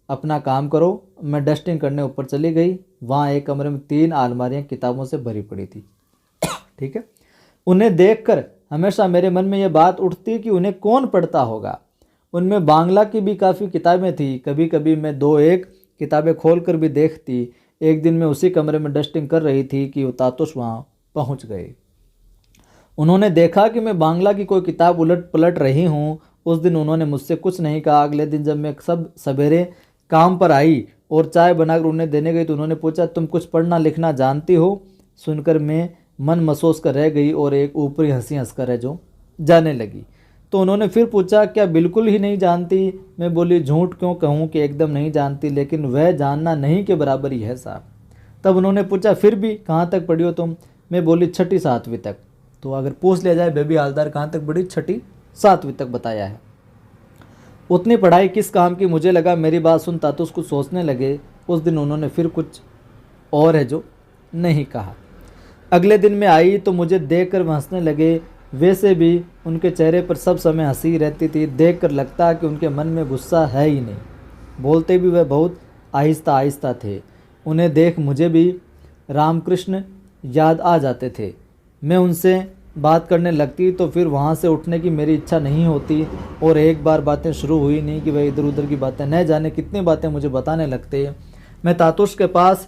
अपना काम करो। मैं डस्टिंग करने ऊपर चली गई। वहाँ एक कमरे में 3 अलमारियाँ किताबों से भरी पड़ी थी। ठीक है। उन्हें देखकर हमेशा मेरे मन में यह बात उठती कि उन्हें कौन पढ़ता होगा। उनमें बांग्ला की भी काफ़ी किताबें थी। कभी कभी मैं 2-1 किताबें खोल कर भी देखती। एक दिन मैं उसी कमरे में डस्टिंग कर रही थी कि तातुश वहाँ पहुँच गए। उन्होंने देखा कि मैं बांग्ला की कोई किताब उलट पलट रही हूँ। उस दिन उन्होंने मुझसे कुछ नहीं कहा। अगले दिन जब मैं सब सवेरे काम पर आई और चाय बनाकर उन्हें देने गई तो उन्होंने पूछा, तुम कुछ पढ़ना लिखना जानती हो? सुनकर मैं मन महसूस कर रह गई और एक ऊपरी हंसी हंसकर है जो जाने लगी। तो उन्होंने फिर पूछा, क्या बिल्कुल ही नहीं जानती? मैं बोली, झूठ क्यों कहूँ कि एकदम नहीं जानती, लेकिन वह जानना नहीं के बराबर ही है साहब। तब उन्होंने पूछा, फिर भी कहाँ तक पढ़ी हो तुम? मैं बोली, 6ठी-7वीं तक। तो अगर पूछ लिया जाए बेबी हालदार कहाँ तक पढ़ी, 6ठी-7वीं तक बताया है। उतनी पढ़ाई किस काम की? मुझे लगा मेरी बात सुन तातुश कुछ सोचने लगे। उस दिन उन्होंने फिर कुछ और है जो नहीं कहा। अगले दिन मैं आई तो मुझे देखकर वह हंसने लगे। वैसे भी उनके चेहरे पर सब समय हंसी रहती थी। देखकर लगता कि उनके मन में गुस्सा है ही नहीं। बोलते भी वह बहुत आहिस्ता आहिस्ता थे। उन्हें देख मुझे भी रामकृष्ण याद आ जाते थे। मैं उनसे बात करने लगती तो फिर वहाँ से उठने की मेरी इच्छा नहीं होती और एक बार बातें शुरू हुई नहीं कि वह इधर उधर की बातें न जाने कितनी बातें मुझे बताने लगते। मैं तातुश के पास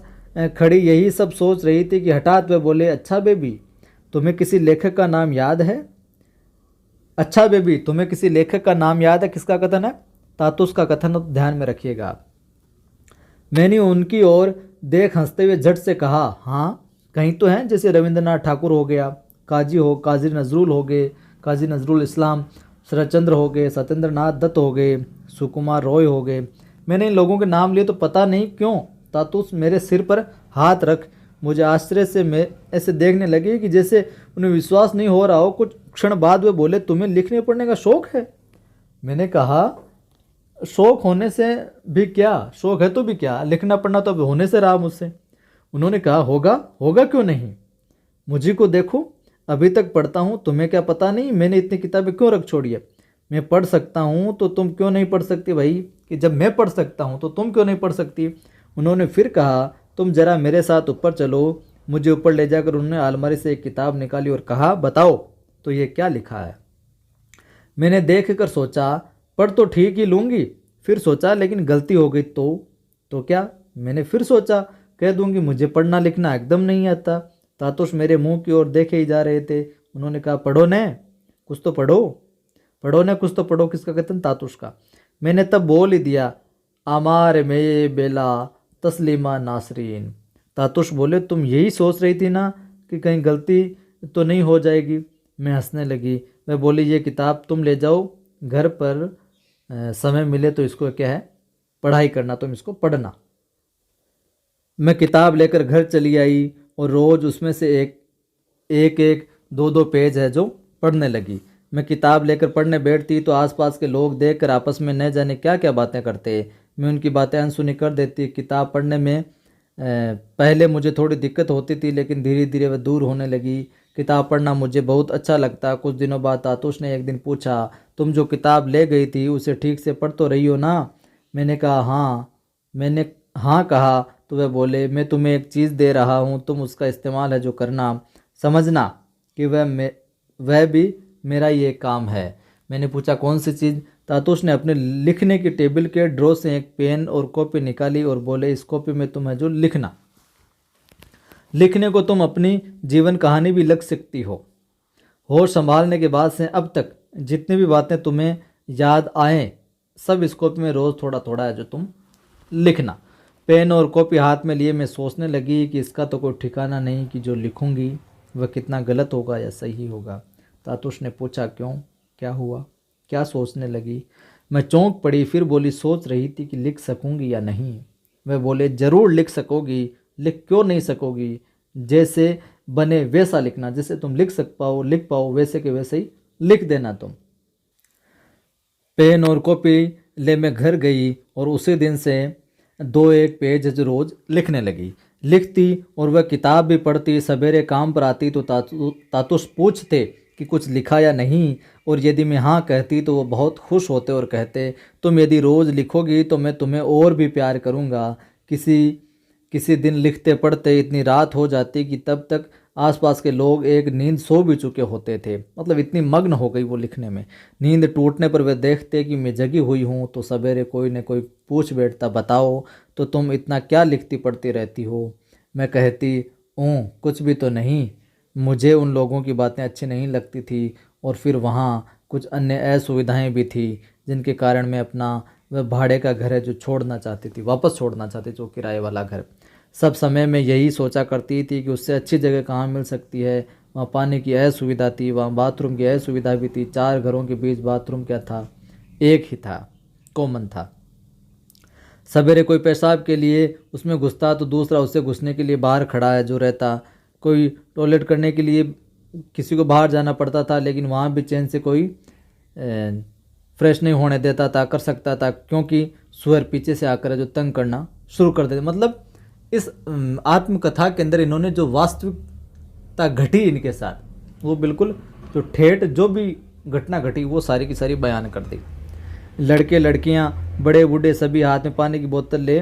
खड़ी यही सब सोच रही थी कि हठात वह बोले, अच्छा बेबी तुम्हें किसी लेखक का नाम याद है? अच्छा बेबी तुम्हें किसी लेखक का नाम याद है? किसका कथन है? तातुस का कथन तो ध्यान में रखिएगा। मैंने उनकी ओर देख हंसते हुए झट से कहा, हाँ कहीं तो हैं, जैसे रविंद्रनाथ ठाकुर हो गया, काजी नजरुल हो गए, काजी नजरुल इस्लाम, शरदचंद्र हो गए, सत्येंद्र नाथ दत्त हो गए, सुकुमार रॉय हो गए। मैंने इन लोगों के नाम लिए तो पता नहीं क्यों तातुस मेरे सिर पर हाथ रख मुझे आश्चर्य से मैं ऐसे देखने लगे कि जैसे उन्हें विश्वास नहीं हो रहा हो। कुछ क्षण बाद वे बोले, तुम्हें लिखने पढ़ने का शौक है? मैंने कहा, शौक होने से भी क्या, शौक है तो भी क्या, लिखना पढ़ना तो अब होने से रहा मुझसे। उन्होंने कहा, होगा होगा क्यों नहीं, मुझे को देखो अभी तक पढ़ता हूँ, तुम्हें क्या पता नहीं मैंने इतनी किताबें क्यों रख छोड़ी है। मैं पढ़ सकता हूँ तो तुम क्यों नहीं पढ़ सकती भाई, कि जब मैं पढ़ सकता हूँ तो तुम क्यों नहीं पढ़ सकती। उन्होंने फिर कहा, तुम जरा मेरे साथ ऊपर चलो। मुझे ऊपर ले जाकर उन्होंने अलमारी से एक किताब निकाली और कहा, बताओ तो ये क्या लिखा है। मैंने देख कर सोचा, पढ़ तो ठीक ही लूँगी, फिर सोचा लेकिन गलती हो गई तो क्या। मैंने फिर सोचा, कह दूंगी मुझे पढ़ना लिखना एकदम नहीं आता। तातुश मेरे मुंह की ओर देखे ही जा रहे थे। उन्होंने कहा, पढ़ो ने कुछ तो पढ़ो, पढ़ो ने कुछ तो पढ़ो। किसका कथन? तातुश का। मैंने तब बोल ही दिया, आमार में बेला तस्लीमा नासरीन। तातुश बोले, तुम यही सोच रही थी ना कि कहीं गलती तो नहीं हो जाएगी। मैं हंसने लगी। मैं बोली, ये किताब तुम ले जाओ घर पर, समय मिले तो इसको क्या है पढ़ाई करना, तुम इसको पढ़ना। मैं किताब लेकर घर चली आई और रोज़ उसमें से एक दो पेज है जो पढ़ने लगी। मैं किताब लेकर पढ़ने बैठती तो आसपास के लोग देखकर आपस में न जाने क्या क्या बातें करते। मैं उनकी बातें अनसुनी कर देती। किताब पढ़ने में पहले मुझे थोड़ी दिक्कत होती थी, लेकिन धीरे धीरे वह दूर होने लगी। किताब पढ़ना मुझे बहुत अच्छा लगता। कुछ दिनों बाद तातुश ने एक दिन पूछा, तुम जो किताब ले गई थी उसे ठीक से पढ़ तो रही हो ना? मैंने कहा, हाँ। मैंने हाँ कहा तो वह बोले, मैं तुम्हें एक चीज़ दे रहा हूँ, तुम उसका इस्तेमाल है जो करना, समझना कि वह भी मेरा ये काम है। मैंने पूछा, कौन सी चीज़? तातुश ने अपने लिखने की टेबल के ड्रॉ से एक पेन और कॉपी निकाली और बोले, इस कॉपी में तुम है जो लिखने को तुम अपनी जीवन कहानी भी लिख सकती हो। होश संभालने के बाद से अब तक जितनी भी बातें तुम्हें याद आए सब इस कॉपी में रोज़ थोड़ा थोड़ा है जो तुम लिखना। पेन और कॉपी हाथ में लिए मैं सोचने लगी कि इसका तो कोई ठिकाना नहीं कि जो लिखूंगी वह कितना गलत होगा या सही होगा। तातुश ने पूछा, क्यों, क्या हुआ, क्या सोचने लगी? मैं चौंक पड़ी। फिर बोली, सोच रही थी कि लिख सकूंगी या नहीं। वह बोले, ज़रूर लिख सकोगी, लिख क्यों नहीं सकोगी, जैसे बने वैसा लिखना, जैसे तुम लिख पाओ वैसे के वैसे ही लिख देना तुम। पेन और कॉपी ले मैं घर गई और उसी दिन से 2-1 पेज रोज लिखने लगी। लिखती और वह किताब भी पढ़ती। सवेरे काम पर आती तो तातुश पूछते कि कुछ लिखा या नहीं, और यदि मैं हाँ कहती तो वो बहुत खुश होते और कहते, तुम यदि रोज़ लिखोगी तो मैं तुम्हें और भी प्यार करूँगा। किसी दिन लिखते पढ़ते इतनी रात हो जाती कि तब तक आसपास के लोग एक नींद सो भी चुके होते थे। मतलब इतनी मग्न हो गई वो लिखने में। नींद टूटने पर वे देखते कि मैं जगी हुई हूँ तो सवेरे कोई न कोई पूछ बैठता, बताओ तो तुम इतना क्या लिखती पढ़ती रहती हो? मैं कहती, कुछ भी तो नहीं। मुझे उन लोगों की बातें अच्छी नहीं लगती थी और फिर वहाँ कुछ अन्य असुविधाएं भी थी जिनके कारण मैं अपना वह भाड़े का घर है जो छोड़ना चाहती थी, वापस छोड़ना चाहती, जो किराए वाला घर। सब समय में यही सोचा करती थी कि उससे अच्छी जगह कहाँ मिल सकती है। वहाँ पानी की असुविधा थी, वहाँ बाथरूम की असुविधा भी थी। 4 घरों के बीच बाथरूम क्या था, एक ही था, कॉमन था। सवेरे कोई पेशाब के लिए उसमें घुसता तो दूसरा उससे घुसने के लिए बाहर खड़ा है जो रहता। कोई टॉयलेट करने के लिए किसी को बाहर जाना पड़ता था, लेकिन वहाँ भी चैन से कोई फ्रेश नहीं होने देता था, कर सकता था, क्योंकि सुअर पीछे से आकर जो तंग करना शुरू कर देते। मतलब इस आत्मकथा के अंदर इन्होंने जो वास्तविकता घटी इनके साथ, वो बिल्कुल जो ठेठ जो भी घटना घटी वो सारी की सारी बयान कर दी। लड़के लड़कियां बड़े बूढ़े सभी हाथ में पानी की बोतल ले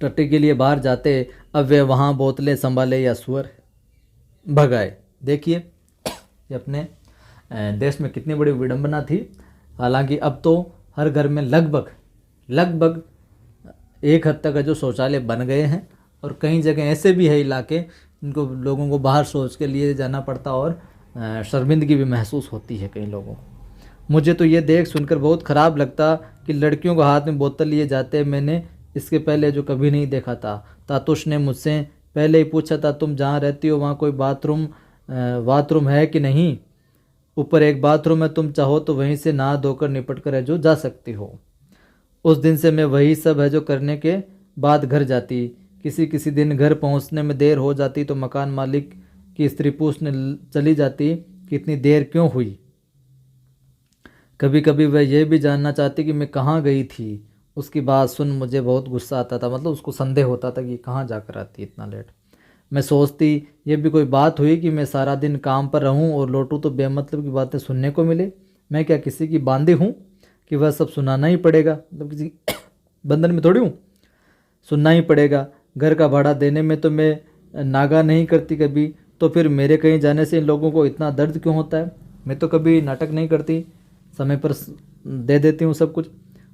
टट्टी के लिए बाहर जाते। अब वे वहाँ बोतलें संभाले या सुअर भगाए। देखिए ये अपने देश में कितनी बड़ी विडंबना थी। हालांकि अब तो हर घर में लगभग एक हद तक जो शौचालय बन गए हैं, और कई जगह ऐसे भी है इलाके जिनको लोगों को बाहर शौच के लिए जाना पड़ता और शर्मिंदगी भी महसूस होती है कई लोगों को। मुझे तो ये देख सुनकर बहुत ख़राब लगता कि लड़कियों को हाथ में बोतल लिए जाते मैंने इसके पहले जो कभी नहीं देखा था। तातुश ने मुझसे पहले ही पूछा था, तुम जहाँ रहती हो वहाँ कोई बाथरूम है कि नहीं? ऊपर एक बाथरूम है, तुम चाहो तो वहीं से नहा धोकर निपट कर जो जा सकती हो। उस दिन से मैं वही सब है जो करने के बाद घर जाती। किसी किसी दिन घर पहुंचने में देर हो जाती तो मकान मालिक की स्त्री पूछने चली जाती कि इतनी देर क्यों हुई। कभी कभी वह यह भी जानना चाहती कि मैं कहाँ गई थी। उसकी बात सुन मुझे बहुत गुस्सा आता था, मतलब उसको संदेह होता था कि कहाँ जाकर आती इतना लेट। मैं सोचती ये भी कोई बात हुई कि मैं सारा दिन काम पर रहूं और लौटूं तो बेमतलब की बातें सुनने को मिले। मैं क्या किसी की बांदी हूँ कि वह सब सुनाना ही पड़ेगा? मतलब किसी बंधन में थोड़ी हूँ, सुनना ही पड़ेगा। घर का भाड़ा देने में तो मैं नागा नहीं करती कभी, तो फिर मेरे कहीं जाने से इन लोगों को इतना दर्द क्यों होता है? मैं तो कभी नाटक नहीं करती, समय पर दे देती हूँ सब कुछ।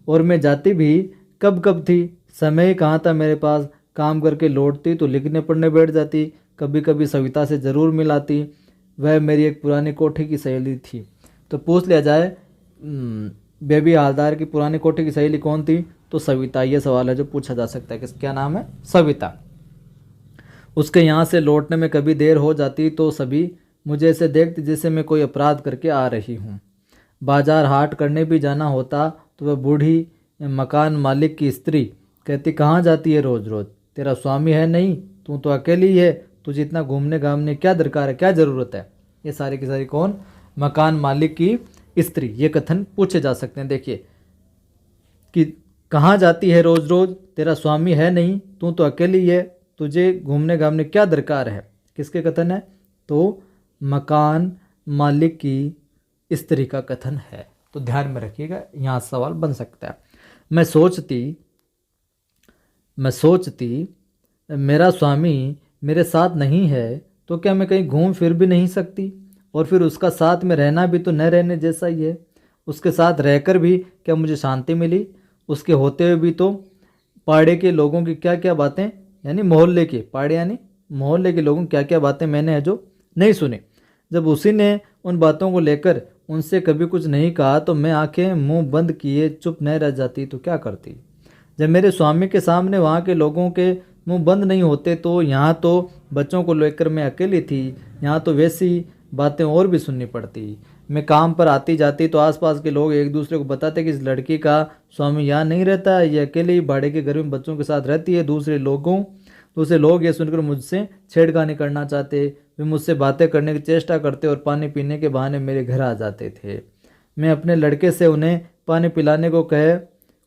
और मैं जाती भी कब कब थी, समय ही कहाँ था मेरे पास। काम करके लौटती तो लिखने पढ़ने बैठ जाती। कभी कभी सविता से ज़रूर मिलाती, वह मेरी एक पुरानी कोठी की सहेली थी। तो पूछ लिया जाए बेबी हालदार की पुरानी कोठी की सहेली कौन थी, तो सविता। ये सवाल है जो पूछा जा सकता है कि क्या नाम है? सविता। उसके यहाँ से लौटने में कभी देर हो जाती तो सभी मुझे ऐसे देखती जैसे मैं कोई अपराध करके आ रही हूँ। बाजार हाट करने भी जाना होता तो वह बूढ़ी मकान मालिक की स्त्री कहती, कहाँ जाती है रोज़ रोज़? तेरा स्वामी है नहीं, तू तो अकेली है, तुझे इतना घूमने घामने क्या दरकार है, क्या ज़रूरत है? ये सारी की सारी कौन? मकान मालिक की स्त्री। ये कथन पूछे जा सकते हैं। देखिए कि कहाँ जाती है रोज़ रोज़, तेरा स्वामी है नहीं, तू तो अकेली है, तुझे घूमने घामने क्या दरकार है? किसके कथन है? तो मकान मालिक की स्त्री का कथन है। तो ध्यान में रखिएगा, यहाँ सवाल बन सकता है। मैं सोचती मेरा स्वामी मेरे साथ नहीं है तो क्या मैं कहीं घूम फिर भी नहीं सकती? और फिर उसका साथ में रहना भी तो न रहने जैसा ही है। उसके साथ रहकर भी क्या मुझे शांति मिली? उसके होते हुए भी तो पाड़े के लोगों की क्या क्या बातें, यानी मोहल्ले के, पाड़े यानी मोहल्ले के लोगों की क्या क्या बातें मैंने है जो नहीं सुनी। जब उसी ने उन बातों को लेकर उनसे कभी कुछ नहीं कहा तो मैं आंखें मुंह बंद किए चुप न रह जाती तो क्या करती? जब मेरे स्वामी के सामने वहाँ के लोगों के मुंह बंद नहीं होते तो यहाँ तो बच्चों को लेकर मैं अकेली थी, यहाँ तो वैसी बातें और भी सुननी पड़ती। मैं काम पर आती जाती तो आसपास के लोग एक दूसरे को बताते कि इस लड़की का स्वामी यहाँ नहीं रहता है, ये अकेले ही भाड़े के घर में बच्चों के साथ रहती है। दूसरे लोग ये सुनकर मुझसे छेड़खानी करना चाहते, वे मुझसे बातें करने की चेष्टा करते और पानी पीने के बहाने मेरे घर आ जाते थे। मैं अपने लड़के से उन्हें पानी पिलाने को कहे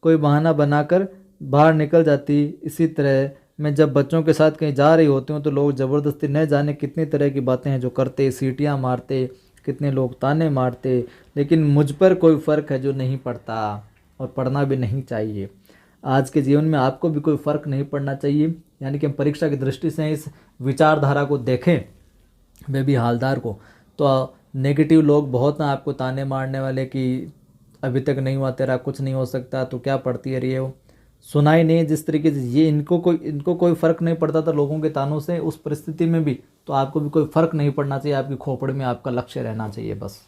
कोई बहाना बनाकर बाहर निकल जाती। इसी तरह मैं जब बच्चों के साथ कहीं जा रही होती हूँ तो लोग ज़बरदस्ती न जाने कितनी तरह की बातें हैं जो करते, सीटियाँ मारते, कितने लोग ताने मारते, लेकिन मुझ पर कोई फ़र्क है जो नहीं पड़ता और पढ़ना भी नहीं चाहिए। आज के जीवन में आपको भी कोई फ़र्क नहीं पड़ना चाहिए, यानी कि हम परीक्षा की दृष्टि से इस विचारधारा को देखें बेबी हालदार को, तो नेगेटिव लोग बहुत ना आपको ताने मारने वाले कि अभी तक नहीं हुआ तेरा, कुछ नहीं हो सकता, तो क्या पढ़ती रही हो। सुनाई नहीं जिस तरीके से ये इनको कोई फ़र्क नहीं पड़ता था लोगों के तानों से उस परिस्थिति में भी, तो आपको भी कोई फ़र्क नहीं पड़ना चाहिए। आपकी खोपड़ी में आपका लक्ष्य रहना चाहिए, बस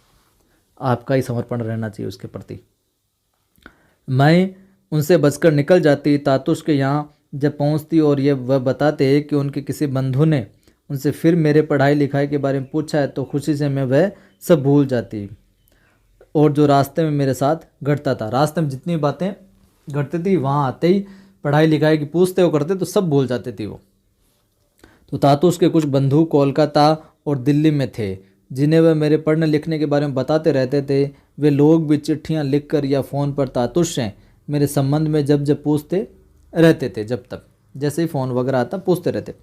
आपका ही समर्पण रहना चाहिए उसके प्रति। मैं उनसे बचकर निकल जाती। तातुश के यहाँ जब पहुँचती और ये वह बताते कि उनके किसी बंधु ने उनसे फिर मेरे पढ़ाई लिखाई के बारे में पूछा है तो खुशी से मैं वह सब भूल जाती। और जो रास्ते में मेरे साथ घटता था, रास्ते में जितनी बातें घटती थी वहाँ आते ही पढ़ाई लिखाई की पूछते हो करते तो सब भूल जाती थी वो। तो तातुश के कुछ बंधु कोलकाता और दिल्ली में थे जिन्हें वह मेरे पढ़ने लिखने के बारे में बताते रहते थे। वे लोग भी चिट्ठियाँ लिखकर या फ़ोन पर तातुश से मेरे संबंध में जब जब पूछते रहते थे, जब तक जैसे ही फ़ोन वगैरह आता पूछते रहते।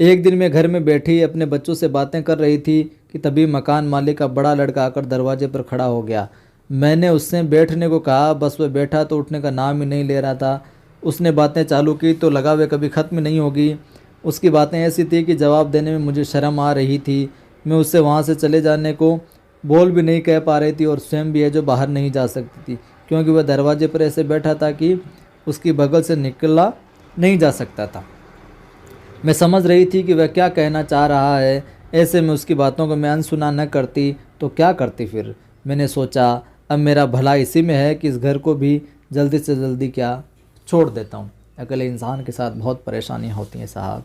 एक दिन मैं घर में बैठी अपने बच्चों से बातें कर रही थी कि तभी मकान मालिक का बड़ा लड़का आकर दरवाजे पर खड़ा हो गया। मैंने उससे बैठने को कहा, बस वह बैठा तो उठने का नाम ही नहीं ले रहा था। उसने बातें चालू की तो लगा वे कभी ख़त्म नहीं होगी। उसकी बातें ऐसी थी कि जवाब देने में मुझे शर्म आ रही थी। मैं उससे वहाँ से चले जाने को बोल भी नहीं कह पा रही थी और स्वयं भी है जो बाहर नहीं जा सकती थी क्योंकि वह दरवाजे पर ऐसे बैठा था कि उसकी बगल से निकला नहीं जा सकता था। मैं समझ रही थी कि वह क्या कहना चाह रहा है। ऐसे में उसकी बातों को मैं अनसुना न करती तो क्या करती फिर। मैंने सोचा अब मेरा भला इसी में है कि इस घर को भी जल्दी से जल्दी क्या छोड़ देता हूँ। अकेले इंसान के साथ बहुत परेशानियाँ होती हैं साहब।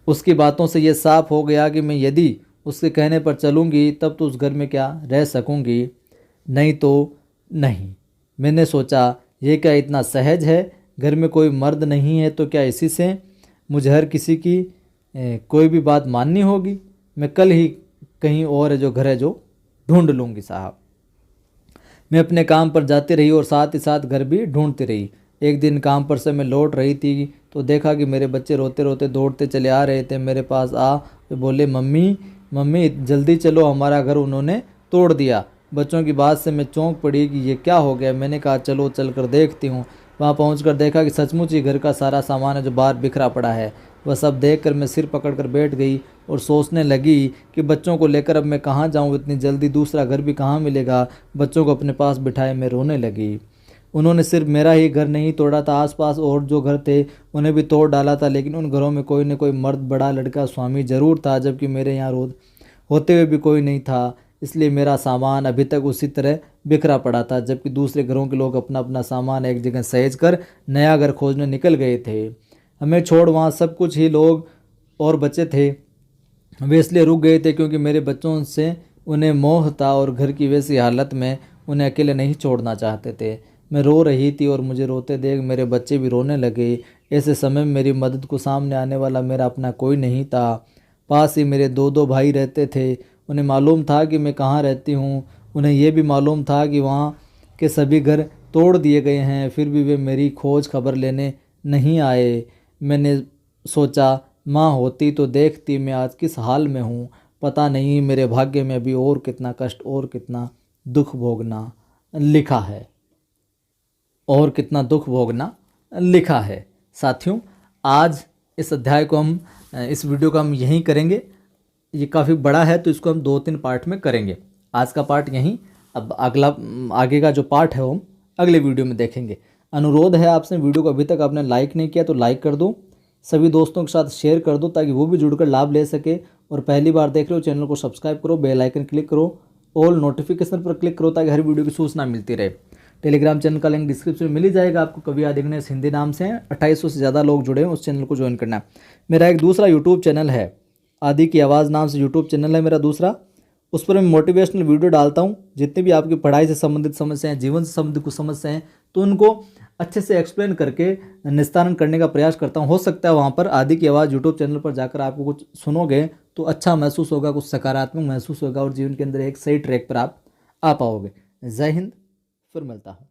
उसकी बातों से ये साफ हो गया कि मैं यदि उसके कहने पर चलूँगी तब तो उस घर में क्या रह सकूँगी, नहीं तो नहीं। मैंने सोचा ये क्या इतना सहज है, घर में कोई मर्द नहीं है तो क्या इसी से मुझे हर किसी की कोई भी बात माननी होगी। मैं कल ही कहीं और है जो घर है जो ढूंढ लूँगी साहब। मैं अपने काम पर जाती रही और साथ ही साथ घर भी ढूंढती रही। एक दिन काम पर से मैं लौट रही थी तो देखा कि मेरे बच्चे रोते रोते दौड़ते चले आ रहे थे। मेरे पास आ तो बोले, मम्मी मम्मी जल्दी चलो, हमारा घर उन्होंने तोड़ दिया। बच्चों की बात से मैं चौंक पड़ी कि ये क्या हो गया। मैंने कहा चलो चल कर देखती हूँ। वहाँ पहुँच देखा कि सचमुच ही घर का सारा सामान है जो बाहर बिखरा पड़ा है। वह सब देख मैं सिर पकड़कर बैठ गई और सोचने लगी कि बच्चों को लेकर अब मैं कहाँ जाऊँ, इतनी जल्दी दूसरा घर भी कहाँ मिलेगा। बच्चों को अपने पास बिठाए मैं रोने लगी। उन्होंने सिर्फ मेरा ही घर नहीं तोड़ा था, आसपास और जो घर थे उन्हें भी तोड़ डाला था, लेकिन उन घरों में कोई न कोई मर्द, बड़ा लड़का, स्वामी जरूर था, जबकि मेरे यहाँ होते हुए भी कोई नहीं था। इसलिए मेरा सामान अभी तक उसी तरह बिखरा पड़ा था, जबकि दूसरे घरों के लोग अपना अपना सामान एक जगह सहेज कर नया घर खोजने निकल गए थे। हमें छोड़ वहाँ सब कुछ ही लोग और बचे थे। वे इसलिए रुक गए थे क्योंकि मेरे बच्चों से उन्हें मोह था और घर की वैसी हालत में उन्हें अकेले नहीं छोड़ना चाहते थे। मैं रो रही थी और मुझे रोते देख मेरे बच्चे भी रोने लगे। ऐसे समय में मेरी मदद को सामने आने वाला मेरा अपना कोई नहीं था। पास ही मेरे दो दो भाई रहते थे। उन्हें मालूम था कि मैं कहाँ रहती हूँ। उन्हें यह भी मालूम था कि वहाँ के सभी घर तोड़ दिए गए हैं, फिर भी वे मेरी खोज खबर लेने नहीं आए। मैंने सोचा माँ होती तो देखती मैं आज किस हाल में हूँ। पता नहीं मेरे भाग्य में अभी और कितना कष्ट और कितना दुख भोगना लिखा है, और कितना दुख भोगना लिखा है। साथियों, आज इस अध्याय को हम इस वीडियो को हम यहीं करेंगे। ये काफ़ी बड़ा है तो इसको हम 2-3 पार्ट में करेंगे। आज का पार्ट यहीं, अब अगला आगे का जो पार्ट है वो हम अगले वीडियो में देखेंगे। अनुरोध है आपसे, वीडियो को अभी तक आपने लाइक नहीं किया तो लाइक कर दो, सभी दोस्तों के साथ शेयर कर दो ताकि वो भी जुड़कर लाभ ले सके। और पहली बार देख रहे हो चैनल को सब्सक्राइब करो, बेल आइकन क्लिक करो, ऑल नोटिफिकेशन पर क्लिक करो ताकि हर वीडियो की सूचना मिलती रहे। टेलीग्राम चैनल का लिंक डिस्क्रिप्शन में मिल ही जाएगा आपको। कवि आदि गणेश हिंदी नाम से 2800 से ज़्यादा लोग जुड़े हैं, उस चैनल को ज्वाइन करना है। मेरा एक दूसरा यूट्यूब चैनल है, आदि की आवाज़ नाम से यूट्यूब चैनल है मेरा दूसरा। उस पर मैं मोटिवेशनल वीडियो डालता हूँ। जितनी भी आपकी पढ़ाई से संबंधित समस्याएं, जीवन से संबंधित कुछ समस्याएं, तो उनको अच्छे से एक्सप्लेन करके निस्तारण करने का प्रयास करता हूँ। हो सकता है वहाँ पर आदि की आवाज़ यूट्यूब चैनल पर जाकर आपको कुछ सुनोगे तो अच्छा महसूस होगा, कुछ सकारात्मक महसूस होगा और जीवन के अंदर एक सही ट्रैक पर आप आ पाओगे। जय हिंद, फिर मिलता हूँ।